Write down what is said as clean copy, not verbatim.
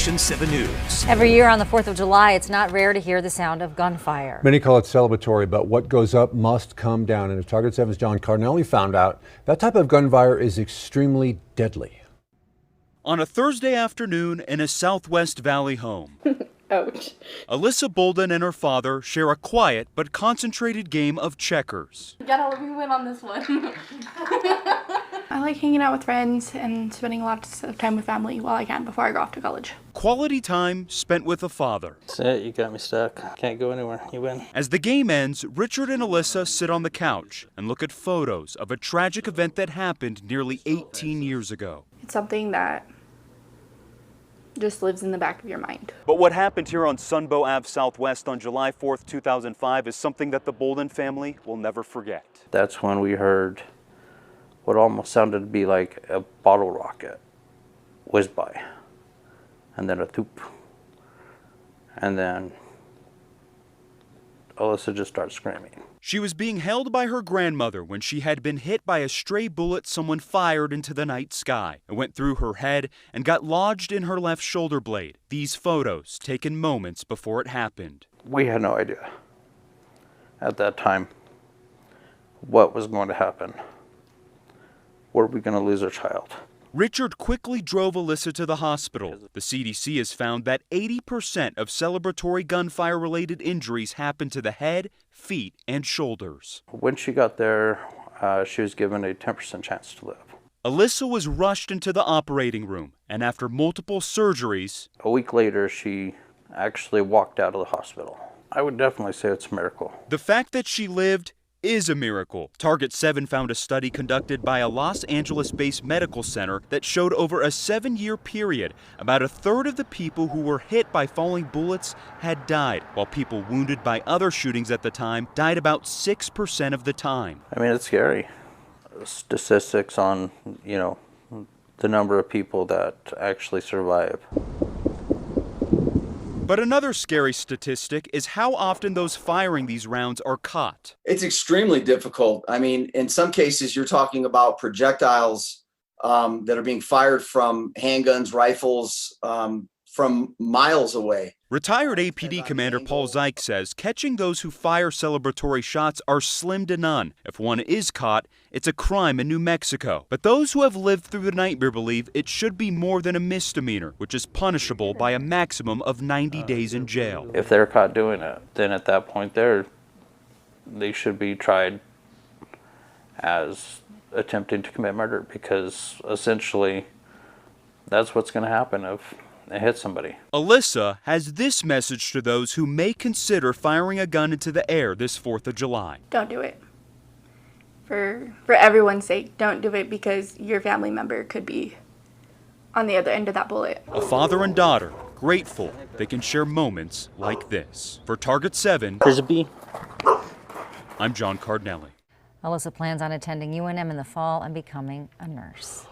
Action 7 News. Every year on the 4th of July, it's not rare to hear the sound of gunfire. Many call it celebratory, but what goes up must come down. And as Target 7's John Cardinelli found out, that type of gunfire is extremely deadly. On a Thursday afternoon in a Southwest Valley home, Ouch. Alyssa Bolden and her father share a quiet but concentrated game of checkers. Gotta let me win on this one. I like hanging out with friends and spending a lot of time with family while I can before I go off to college. Quality time spent with a father. That's it, you got me stuck. Can't go anywhere, you win. As the game ends, Richard and Alyssa sit on the couch and look at photos of a tragic event that happened nearly 18 years ago. It's something that just lives in the back of your mind. But what happened here on Sunbow Ave Southwest on July 4th, 2005 is something that the Bolden family will never forget. That's when we heard what almost sounded to be like a bottle rocket whiz by, and then a thoop, and then Alyssa just started screaming. She was being held by her grandmother when she had been hit by a stray bullet someone fired into the night sky. It went through her head and got lodged in her left shoulder blade. These photos taken moments before it happened. We had no idea at that time what was going to happen. Were we going to lose our child? Richard quickly drove Alyssa to the hospital. The CDC has found that 80% of celebratory gunfire-related injuries happen to the head, feet, and shoulders. When she got there, she was given a 10% chance to live. Alyssa was rushed into the operating room, and after multiple surgeries, A week later, she actually walked out of the hospital. I would definitely say it's a miracle. the fact that she lived is a miracle. Target 7 found a study conducted by a Los Angeles-based medical center that showed over a 7-year period, about a third of the people who were hit by falling bullets had died, while people wounded by other shootings at the time died about 6% of the time. I mean, it's scary. Statistics on, the number of people that actually survive. But another scary statistic is how often those firing these rounds are caught. It's extremely difficult. I mean, in some cases, you're talking about projectiles that are being fired from handguns, rifles, from miles away. Retired APD Commander Paul Zeich says catching those who fire celebratory shots are slim to none. If one is caught, it's a crime in New Mexico. But those who have lived through the nightmare believe it should be more than a misdemeanor, which is punishable by a maximum of 90 days in jail. If they're caught doing it, then at that point they should be tried as attempting to commit murder, because essentially that's what's going to happen if they hit somebody. Alyssa has this message to those who may consider firing a gun into the air this 4th of July. Don't do it. For everyone's sake, don't do it, because your family member could be on the other end of that bullet. A father and daughter grateful they can share moments like this. For Target 7, There's a bee. I'm John Cardinelli. Alyssa plans on attending UNM in the fall and becoming a nurse.